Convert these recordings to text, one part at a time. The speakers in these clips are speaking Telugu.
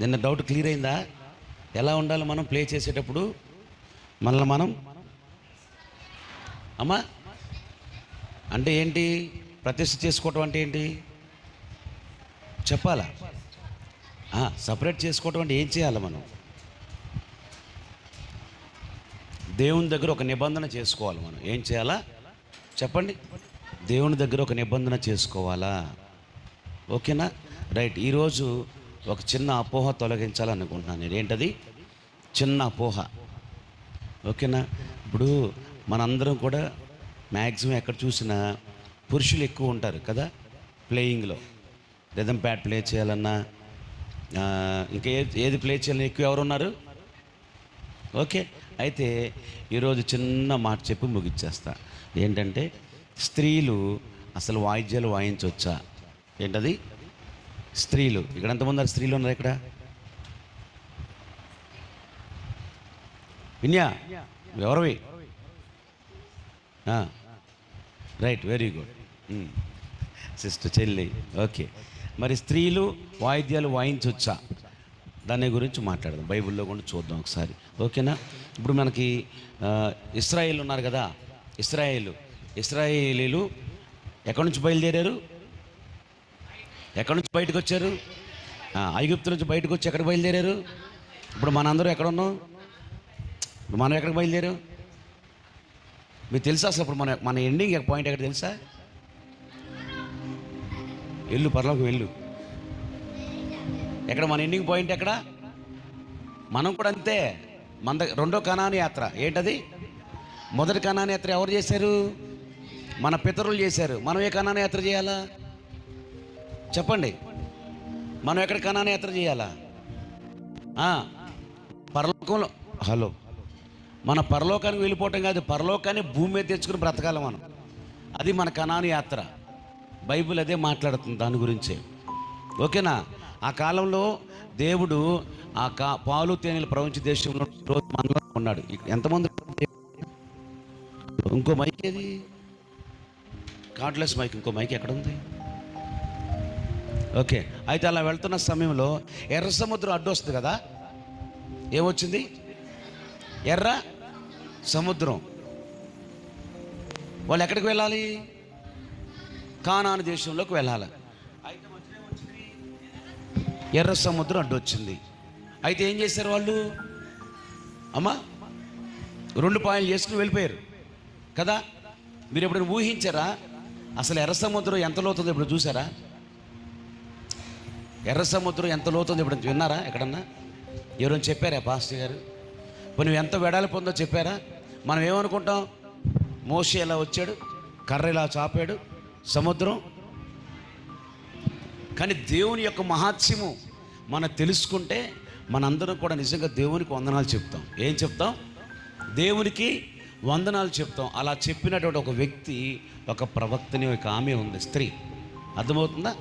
నిన్న డౌట్ క్లియర్ అయిందా? ఎలా ఉండాలి మనం ప్లే చేసేటప్పుడు? మనల్ని మనం అమ్మా అంటే ఏంటి? ప్రతిష్ఠ చేసుకోవటం అంటే ఏంటి చెప్పాలా? సపరేట్ చేసుకోవటం అంటే ఏం చేయాలి మనం? దేవుని దగ్గర ఒక నిబంధన చేసుకోవాలి. మనం ఏం చేయాలా చెప్పండి? దేవుని దగ్గర ఒక నిబంధన చేసుకోవాలా? ఓకేనా? రైట్. ఈరోజు ఒక చిన్న అపోహ తొలగించాలనుకుంటున్నాను నేను. ఏంటది? చిన్న అపోహ. ఓకేనా? ఇప్పుడు మనందరం కూడా మ్యాక్సిమం ఎక్కడ చూసినా పురుషులు ఎక్కువ ఉంటారు కదా ప్లేయింగ్లో. రిథమ్ ప్యాడ్ ప్లే చేయాలన్నా ఇంకా ఏది ప్లే చేయాలని ఎక్కువ ఎవరున్నారు? ఓకే. అయితే ఈరోజు చిన్న మాట చెప్పి ముగిచ్చేస్తా. ఏంటంటే స్త్రీలు అసలు వాయిద్యాలు వాయించవచ్చా? ఏంటది? స్త్రీలు ఇక్కడ ఎంతమంది స్త్రీలు ఉన్నారు ఇక్కడ? విన్యా ఎవరివి? రైట్, వెరీ గుడ్ సిస్టర్ చెల్లి. ఓకే, మరి స్త్రీలు వాయిద్యాలు వాయించవచ్చా? దాని గురించి మాట్లాడదాం. బైబిల్లో కూడా చూద్దాం ఒకసారి. ఓకేనా? ఇప్పుడు మనకి ఇశ్రాయేల్ ఉన్నారు కదా. ఇశ్రాయేలీలు ఎక్కడి నుంచి బయలుదేరారు? ఎక్కడి నుంచి బయటకు వచ్చారు? ఐగుప్తు నుంచి బయటకు వచ్చి ఎక్కడ బయలుదేరారు? ఇప్పుడు మనందరూ ఎక్కడ ఉన్నాం? మనం ఎక్కడికి బయలుదేరాం? మీకు తెలుసా అసలు? ఇప్పుడు మన ఎండింగ్ పాయింట్ ఎక్కడ తెలుసా? వెళ్ళు పరలోకి వెళ్ళు. ఎక్కడ మన ఎండింగ్ పాయింట్ ఎక్కడ? మనం కూడా అంతే. రెండో కనాను యాత్ర. ఏంటది? మొదటి కనాను యాత్ర ఎవరు చేశారు? మన పితరులు చేశారు. మనం ఏ కనాను యాత్ర చేయాలా చెప్పండి? మనం ఎక్కడ కనాను యాత్ర చేయాలా? పరలోకంలో. హలో, మన పరలోకానికి వెళ్ళిపోవటం కాదు, పరలోకాన్ని భూమి మీద తెచ్చుకుని బ్రతకాలి మనం. అది మన కనాను యాత్ర. బైబిల్ అదే మాట్లాడుతుంది దాని గురించే. ఓకేనా? ఆ కాలంలో దేవుడు పాలు తేనెలు ప్రపంచ దేశంలో మనలో ఉన్నాడు. ఎంతమంది? ఇంకో మైక్ ఏది? Cardless mic. ఇంకో మైక్ ఎక్కడ ఉంది? ఓకే. అయితే అలా వెళ్తున్న సమయంలో ఎర్ర సముద్రం అడ్డు వస్తుంది కదా. ఏమొచ్చింది? ఎర్ర సముద్రం. వాళ్ళు ఎక్కడికి వెళ్ళాలి? కానాను దేశంలోకి వెళ్ళాలి. అయితే ఎర్ర సముద్రం అడ్డు వచ్చింది. అయితే ఏం చేశారు వాళ్ళు? అమ్మా 2 పాయలు చేసుకుని వెళ్ళిపోయారు కదా. మీరు ఎప్పుడైనా ఊహించారా అసలు ఎర్ర సముద్రం ఎంత లోతుందో? ఇప్పుడు చూసారా ఎర్ర సముద్రం ఎంత లోతుందో? ఇప్పుడు విన్నారా ఎక్కడన్నా? ఎవరైనా చెప్పారా పాస్టర్ గారు? నువ్వు ఎంత వెడల్పు ఉందో చెప్పారా? మనం ఏమనుకుంటాం? మోషే ఎలా వచ్చాడు, కర్ర ఇలా చాపాడు, సముద్రం. కానీ దేవుని యొక్క మహాత్మ్యము మనం తెలుసుకుంటే మనందరం కూడా నిజంగా దేవునికి వందనాలు చెప్తాం. ఏం చెప్తాం? దేవునికి వందనాలు చెప్తాం. అలా చెప్పినటువంటి ఒక వ్యక్తి, ఒక ప్రవక్తని, ఒక ఆమె ఉంది, స్త్రీ. అర్థమవుతుందా?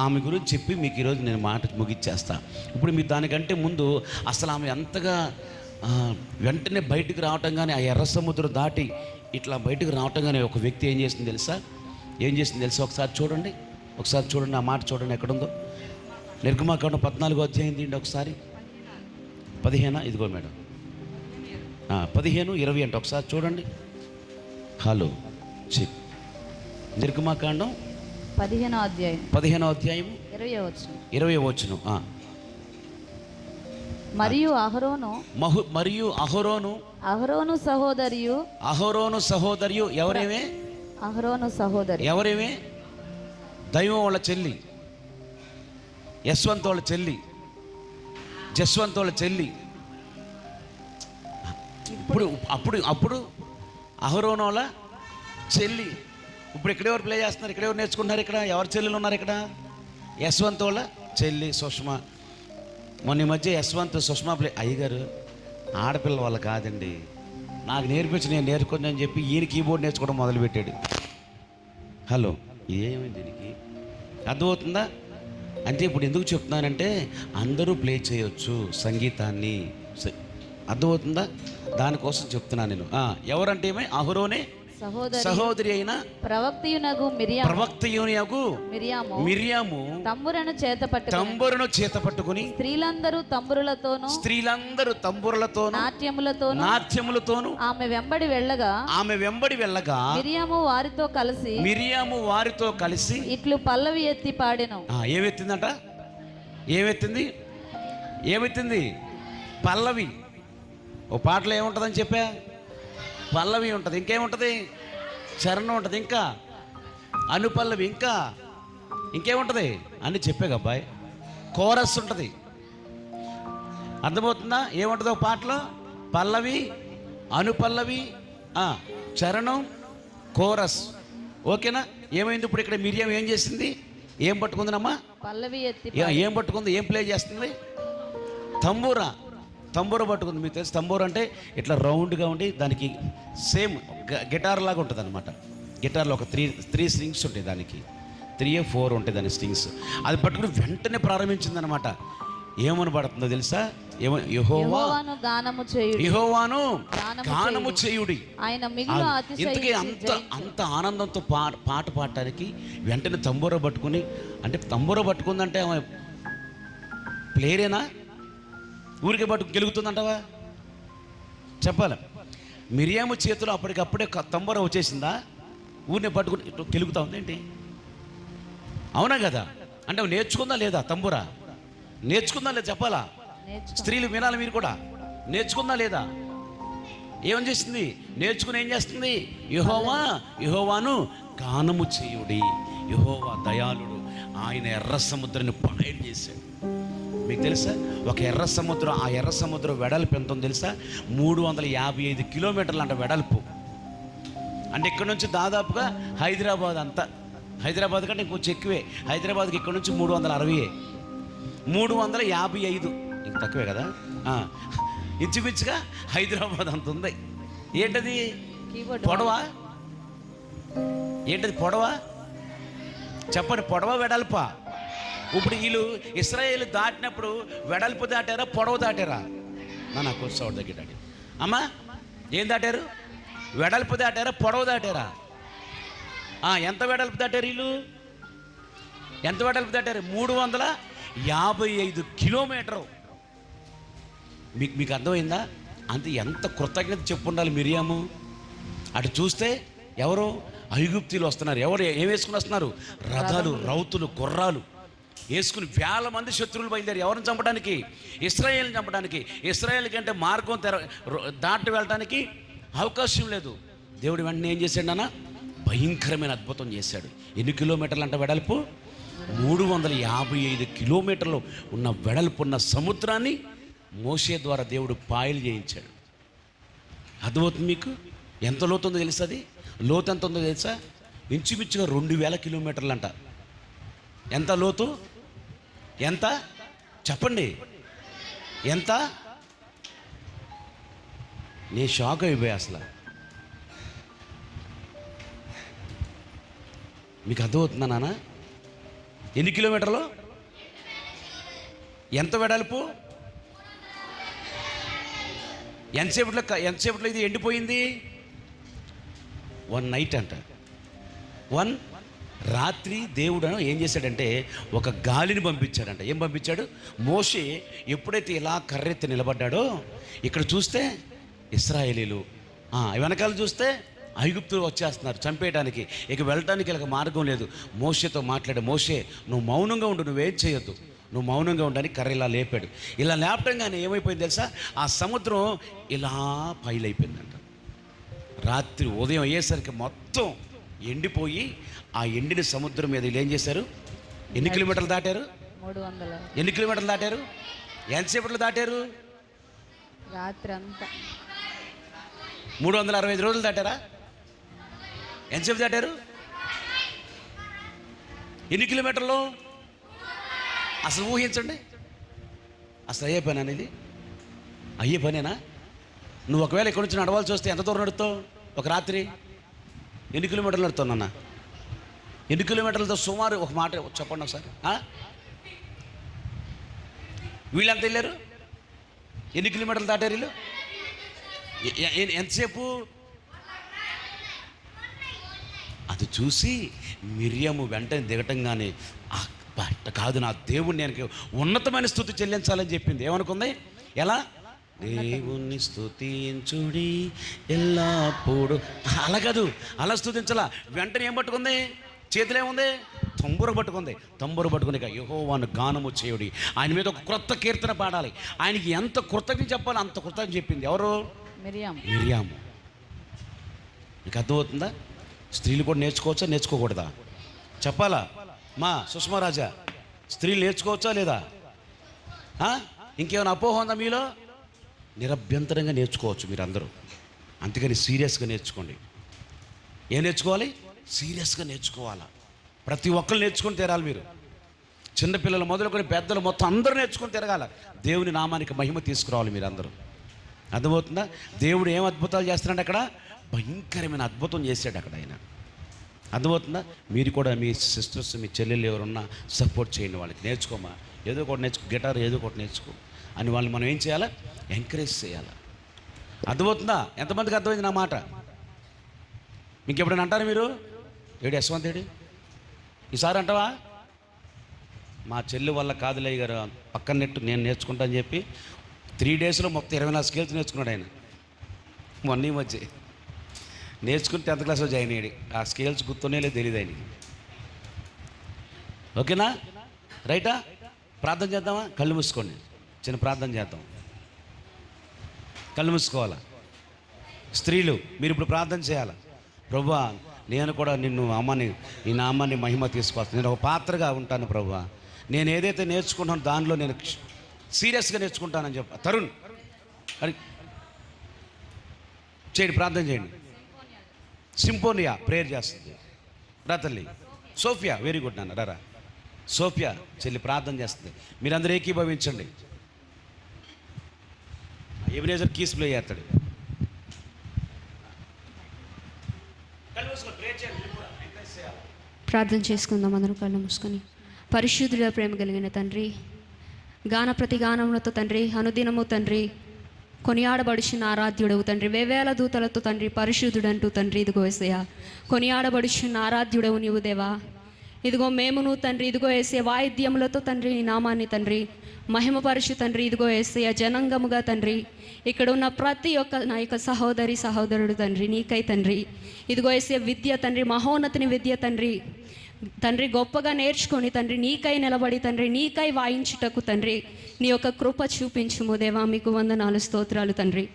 ఆమె గురించి చెప్పి మీకు ఈరోజు నేను మాట ముగిచ్చేస్తా. ఇప్పుడు మీరు దానికంటే ముందు అసలు ఆమె ఎంతగా వెంటనే బయటకు రావటం, కానీ ఆ ఎర్ర సముద్రం దాటి ఇట్లా బయటకు రావటం, కానీ ఒక వ్యక్తి ఏం చేసింది తెలుసా? ఒకసారి చూడండి. ఆ మాట చూడండి ఎక్కడుందో. నిర్గమాకాండం 14వ అధ్యాయం తీయండి ఒకసారి. 15 ఇదిగో మేడం, 15, 20 అంటే ఒకసారి చూడండి. హలో, నిర్గమాకాండం 15వ అధ్యాయం 20వ వచనం. మరియు అహరోను సహోదరియు ఎవరేమే? దైవం వాళ్ళ చెల్లి, యశ్వంత్ వాళ్ళ చెల్లి, జస్వంత్ వాళ్ళ చెల్లి. అప్పుడు అహరోను వాళ్ళ చెల్లి. ఇప్పుడు ఎక్కడెవరు ప్లే చేస్తున్నారు? ఎక్కడెవరు నేర్చుకుంటున్నారు? ఇక్కడ ఎవరి చెల్లెలు ఉన్నారు? ఇక్కడ యశ్వంత్ వాళ్ళ చెల్లి సుష్మా. మొన్న ఈ మధ్య యశ్వంత్ సుష్మా ప్లే. అయ్యగారు ఆడపిల్ల వాళ్ళు కాదండి, నాకు నేర్పించి నేను నేర్చుకుని అని చెప్పి ఈయన కీబోర్డ్ నేర్చుకోవడం మొదలుపెట్టాడు. హలో, ఏమైంది దీనికి? అర్థమవుతుందా? అంటే ఇప్పుడు ఎందుకు చెప్తున్నానంటే అందరూ ప్లే చేయొచ్చు సంగీతాన్ని. అర్థమవుతుందా? దానికోసం చెప్తున్నాను నేను. ఎవరంటే ఏమే? అహరోనే సహోదరి అయిన ప్రవక్తయునగు మిరియాము తంబురను చేత పట్టుకుని స్త్రీలందరూ తంబురలతోను నాట్యములతోను ఆమె వెంబడి వెళ్ళగా మిరియాము వారితో కలిసి ఇట్లు పల్లవి ఎత్తి పాడెను. ఏమెత్తింది పల్లవి. ఓ పాటలో ఏముంటుందని చెప్పా, పల్లవి ఉంటుంది, ఇంకేముంటుంది, చరణం ఉంటుంది, ఇంకా అనుపల్లవి, ఇంకేముంటుంది అని చెప్పాగా అబ్బాయి. కోరస్ ఉంటుంది, అర్థమవుతుందా? ఏముంటుందో పాటలో పల్లవి, అనుపల్లవి, చరణం, కోరస్. ఓకేనా? ఏమైంది ఇప్పుడు ఇక్కడ మిరియం ఏం చేసింది? ఏం పట్టుకుందినమ్మా? పల్లవి ఎత్తి ఏం పట్టుకుంది? ఏం ప్లే చేస్తుంది? తంబూర పట్టుకుంది. మీకు తెలుసు తంబూర అంటే ఇట్లా రౌండ్గా ఉండి దానికి సేమ్ గిటార్ లాగా ఉంటుంది అనమాట. గిటార్లో ఒక త్రీ స్ట్రింగ్స్ ఉంటాయి, దానికి 3-4 ఉంటాయి దాని స్ట్రింగ్స్. అది పట్టుకుని వెంటనే ప్రారంభించింది అనమాట. ఏమని పడుతుందో తెలుసా? యెహోవాను గానము చేయుడి. ఇంతకీ అంత ఆనందంతో పాట పాడటానికి వెంటనే తంబూర పట్టుకుని, అంటే తంబూర పట్టుకుందంటే ఆమె ప్లేరేనా? ఊరికే గెలుగుతుందంటావా? చెప్పాలి. మిరియాము చేతిలో అప్పటికప్పుడే తంబూర వచ్చేసిందా? ఊరిని పట్టుకుని ఇటు గెలుగుతా ఉందేంటి? అవునా కదా? అంటే నేర్చుకుందా లేదా? తంబూర నేర్చుకుందా లేదా? చెప్పాలా? స్త్రీలు వినాలి, మీరు కూడా నేర్చుకుందా లేదా? ఏమని చేసింది? నేర్చుకుని ఏం చేస్తుంది? యెహోవాను గానము చేయుడి. యెహోవా దయాళుడు, ఆయన ఎర్ర సముద్రాన్ని పాయలు చేశాడు. మీకు తెలుసా? ఒక ఎర్ర సముద్రం, ఆ ఎర్ర సముద్రం వెడల్పు ఎంత ఉందో తెలుసా? 355 కిలోమీటర్లు అంట వెడల్పు. అంటే ఇక్కడ నుంచి దాదాపుగా హైదరాబాద్ అంతా, హైదరాబాద్ కంటే ఇంకొంచెం ఎక్కువే. హైదరాబాద్కి ఇక్కడ నుంచి 360, 355 ఇంక తక్కువే కదా. ఇంచుమించుగా హైదరాబాద్ అంత ఉంది. ఏంటది? పొడవా? ఏంటది పొడవా? చెప్పండి, పొడవా వెడల్పా? ఇప్పుడు వీళ్ళు ఇశ్రాయేలు దాటినప్పుడు వెడల్పు దాటారా, పొడవు దాటారా? నా కూర్చోవడం దగ్గర అమ్మా, ఏం దాటారు? వెడల్పు దాటారా, పొడవు దాటారా? ఎంత వెడల్పు దాటారు వీళ్ళు? ఎంత వెడల్పు దాటారు? 355 కిలోమీటరు. మీకు అర్థమైందా? ఎంత కృతజ్ఞత చెప్పుండాలి మిరియాము. అటు చూస్తే ఎవరు? ఐగుప్తీలు వస్తున్నారు. ఎవరు ఏం వేసుకుని వస్తున్నారు? రథాలు, రౌతులు, గుర్రాలు వేసుకుని వేల మంది శత్రువులు బయలుదేరి ఎవరిని చంపడానికి? ఇశ్రాయేల్ని చంపడానికి. ఇశ్రాయేల్ కంటే మార్గం దాటి వెళ్ళడానికి అవకాశం లేదు. దేవుడు వెంటనే ఏం చేశాడు నాన్న? భయంకరమైన అద్భుతం చేశాడు. ఎన్ని కిలోమీటర్లు అంట వెడల్పు? 355 కిలోమీటర్లు ఉన్న వెడల్పు ఉన్న సముద్రాన్ని మోషే ద్వారా దేవుడు పాయలు చేయించాడు. అర్థమవుతుంది మీకు? ఎంత లోతు ఉందో తెలుసా? అది లోతు ఎంత ఉందో తెలుసా? ఇంచుమించుగా 2000 కిలోమీటర్లు అంట. ఎంత లోతు? ఎంత చెప్పండి? ఎంత? నేను షాక్ అయిపోయా అసలు. మీకు అర్థమవుతుందా నాన్న? ఎన్ని కిలోమీటర్లు? ఎంత వెడల్పు? ఎంతసేపట్లో ఇది ఎండిపోయింది? 1 నైట్ అంట. 1 రాత్రి దేవుడు ఏం చేశాడంటే ఒక గాలిని పంపించాడంట. ఏం పంపించాడు? మోషే ఎప్పుడైతే ఇలా కర్రెత్తి నిలబడ్డాడో, ఇక్కడ చూస్తే ఇశ్రాయేలీలు, వెనకాల చూస్తే ఐగుప్తులు వచ్చేస్తున్నారు చంపేయడానికి. ఇక వెళ్ళటానికి ఇలా మార్గం లేదు. మోషేతో మాట్లాడే, మోషే నువ్వు మౌనంగా ఉండు, నువ్వేం చేయొద్దు, నువ్వు మౌనంగా ఉండని కర్ర ఇలా లేపాడు. ఇలా లేపటంగానే ఏమైపోయింది తెలుసా? ఆ సముద్రం ఇలా పైలైపోయిందంట. రాత్రి ఉదయం అయ్యేసరికి మొత్తం ఎండిపోయి ఆ ఎండిన సముద్రం మీద వీళ్ళు ఏం చేశారు? ఎన్ని కిలోమీటర్లు దాటారు? 300. ఎన్ని కిలోమీటర్లు దాటారు? ఎంతసేపట్లో దాటారు? రాత్రి అంతా 365 రోజులు దాటారా? ఎంతసేపు దాటారు? ఎన్ని కిలోమీటర్లు? అసలు ఊహించండి. అసలు అయ్యే పని అనేది అయ్యే పనేనా? నువ్వు ఒకవేళ ఇక్కడ నుంచి నడవాల్సి వస్తే ఎంత దూరం నడుస్తావు? ఒక రాత్రి ఎన్ని కిలోమీటర్లు నడుస్తావు నాన్న? ఎన్ని కిలోమీటర్లతో సుమారు ఒక మాట చెప్పండి ఒకసారి. వీళ్ళంత వెళ్ళారు? ఎన్ని కిలోమీటర్లు దాటారు వీళ్ళు? ఎంతసేపు? అది చూసి మిరియాము వెంటనే దిగటంగానే బట్ట కాదు, నా దేవుణ్ణి నేను ఉన్నతమైన స్తుతి చెల్లించాలని చెప్పింది. ఏమనుకుంది? ఎలా? దేవుణ్ణి స్తుతించుడి ఎల్లప్పుడు. అలా కాదు, అలా స్తుతించాలా. వెంటనే ఏం పట్టుకుంది? చేతిలో ఏముంది? తంబుర పట్టుకుంది. తంబుర పట్టుకుని యెహోవాను గానము చేయుడి, ఆయన మీద ఒక క్రొత్త కీర్తన పాడాలి, ఆయనకి ఎంత కృతజ్ఞత చెప్పాలి అంత కృతజ్ఞత చెప్పింది. ఎవరు? మిరియాము. మీకు అర్థమవుతుందా? స్త్రీలు కూడా నేర్చుకోవచ్చా, నేర్చుకోకూడదా? చెప్పాలా? మా సుష్మారాజా, స్త్రీలు నేర్చుకోవచ్చా లేదా? ఇంకేమైనా అపోహ ఉందా మీలో? నిరభ్యంతరంగా నేర్చుకోవచ్చు మీరు అందరూ. అందుకని సీరియస్గా నేర్చుకోండి. ఏం నేర్చుకోవాలి? సీరియస్గా నేర్చుకోవాలా. ప్రతి ఒక్కరు నేర్చుకొని తీరాలి. మీరు చిన్నపిల్లలు మొదలుకొని పెద్దలు మొత్తం అందరూ నేర్చుకొని తిరగాల. దేవుని నామానికి మహిమ తీసుకురావాలి మీరు అందరూ. అర్థమవుతుందా? దేవుడు ఏం అద్భుతాలు చేస్తున్నాడు అక్కడ? భయంకరమైన అద్భుతం చేశాడు అక్కడ ఆయన. అర్థమవుతుందా? మీరు కూడా మీ సిస్టర్స్, మీ చెల్లెళ్ళు ఎవరున్నా సపోర్ట్ చేయండి. వాళ్ళకి నేర్చుకోమా, ఏదో ఒకటి నేర్చుకో, గిటార్ ఏదో ఒకటి నేర్చుకో అని వాళ్ళని మనం ఏం చేయాలా? ఎంకరేజ్ చేయాలి. అర్థమవుతుందా? ఎంతమందికి అర్థమైంది నా మాట? మీకు ఎప్పుడైనా అంటారు మీరు, ఏడు యశ్వంత్ ఏడు ఈసారి అంటావా? మా చెల్లి వల్ల కాదులయ్య గారు పక్కన నెట్టు నేను నేర్చుకుంటా అని చెప్పి 3 daysలో మొత్తం 24 స్కేల్స్ నేర్చుకున్నాడు ఆయన. మొన్న మధ్య నేర్చుకుని 10th క్లాస్లో జాయిన్ అయ్యాడు. ఆ స్కేల్స్ గుర్తునే తెలియదు ఆయనకి. ఓకేనా? రైటా? ప్రార్థన చేద్దామా? కళ్ళు మూసుకోండి, చిన్న ప్రార్థన చేద్దాం. కళ్ళు మూసుకోవాలా. స్త్రీలు మీరు ఇప్పుడు ప్రార్థన చేయాలి. ప్రభువా, నేను కూడా నిన్ను అమ్మని, ఈ నామాన్ని మహిమ తీసుకొస్తాను. నేను ఒక పాత్రగా ఉంటాను ప్రభువా. నేను ఏదైతే నేర్చుకుంటానో దానిలో నేను సీరియస్గా నేర్చుకుంటానని చెప్ప. తరుణ్ అది చేయండి, ప్రార్థన చేయండి. సింఫోనియా ప్రేయర్ చేస్తుంది రా తల్లి. సోఫియా, వెరీ గుడ్ నాన్న, రా. సోఫియా చెల్లి ప్రార్థన చేస్తుంది. మీరందరూ ఏకీభవించండి. ఎబినేజర్ కీస్ ప్లే చేస్తాడు. ప్రార్థన చేసుకుందాం అందరూ కళ్ళు మూసుకొని. పరిశుద్ధుడ, ప్రేమ కలిగిన తండ్రి, గాన ప్రతి గానములతో తండ్రి, అనుదినము తండ్రి కొనియాడబడుచున్న ఆరాధ్యుడవు తండ్రి, వేవేల దూతలతో తండ్రి పరిశుద్ధుడంటూ తండ్రి ఇదిగో యేసయ్యా కొనియాడబడుచున్న ఆరాధ్యుడవు నీవు దేవా. ఇదిగో మేమును తండ్రి ఇదిగో యేసయ్య వాయిద్యములతో తండ్రి నీ నామాన్ని తండ్రి మహిమపరచు తండ్రి ఇదిగో యేసయ్య జనంగముగా తండ్రి ఇక్కడ ఉన్న ప్రతి ఒక్క నా యొక్క సహోదరి సహోదరుడు తండ్రి నీకై తండ్రి ఇదిగో యేసయ్య విద్య తండ్రి మహోన్నతిని విద్య తండ్రి గొప్పగా నేర్చుకొని తండ్రి నీకై నిలబడి తండ్రి నీకై వాయించుటకు తండ్రి నీ యొక్క కృప చూపించుము దేవా. మీకు వందనాలు స్తోత్రాలు తండ్రి.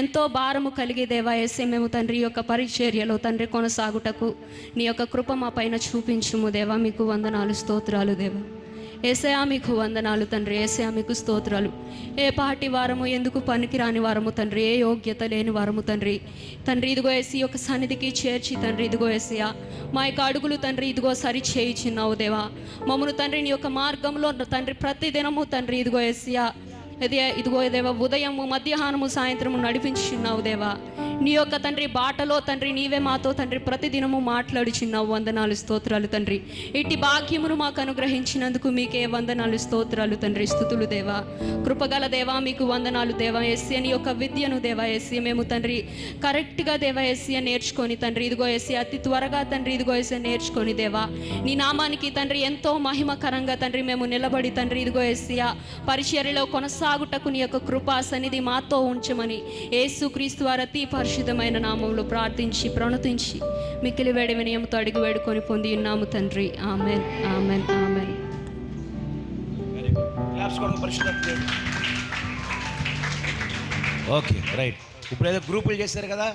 ఎంతో భారము కలిగి దేవా యేసయ్య మేము తండ్రి యొక్క పరిచర్యలో తండ్రి కొనసాగుటకు నీ యొక్క కృప మా పైన చూపించుము దేవా. మీకు వందనాలు స్తోత్రాలు దేవా. యేసయ్యా మీకు వందనాలు తండ్రి. యేసయ్యా మీకు స్తోత్రాలు. ఏ పాటి వారము, ఎందుకు పనికిరాని వారము తండ్రి, ఏ యోగ్యత లేని వారము తండ్రి ఇదిగో యేసయ్య యొక్క సన్నిధికి చేర్చి తండ్రి ఇదిగో యేసయ్య మా యొక్క అడుగులు తండ్రి ఇదిగో సరి చేయుచున్నావు దేవా. మమ్మను తండ్రి నీ యొక్క మార్గంలో తండ్రి ప్రతి దినము తండ్రి ఇదిగో యేసయ్య ఇదిగో దేవా ఉదయము మధ్యాహ్నము సాయంత్రము నడిపించున్నావు దేవా. నీ యొక్క తండ్రి బాటలో తండ్రి నీవే మాతో తండ్రి ప్రతిదినము మాట్లాడుచున్నావు. వందనాలు స్తోత్రాలు తండ్రి. ఇట్టి భాగ్యమును మాకు అనుగ్రహించినందుకు మీకే వందనాలు స్తోత్రాలు తండ్రి. స్తుతులు దేవా. కృపగల దేవా మీకు వందనాలు దేవా. యేసయ్య నీ యొక్క విద్యను దేవా యేసయ్య మేము తండ్రి కరెక్ట్గా దేవా యేసయ్య నేర్చుకొని తండ్రి ఇదిగో యేసయ్య అతి త్వరగా తండ్రి ఇదిగో యేసయ్య నేర్చుకొని దేవా నీ నామానికి తండ్రి ఎంతో మహిమకరంగా తండ్రి మేము నిలబడి తండ్రి ఇదిగో యేసయ్య పరిచర్యలో కొనసాగుటకు నీ యొక్క కృపా సన్నిధి మాతో ఉంచమని యేసుక్రీస్తు వారి అతి పరిశుద్ధమైన నామంలో ప్రార్థించి ప్రణుతించి మిక్కిలి వేడి వినయంతో అడిగి వేడుకొని పొంది ఉన్నాము తండ్రి. Amen, amen, amen. Okay right. ఇప్పుడు ఏదో గ్రూపులు చేశారు కదా,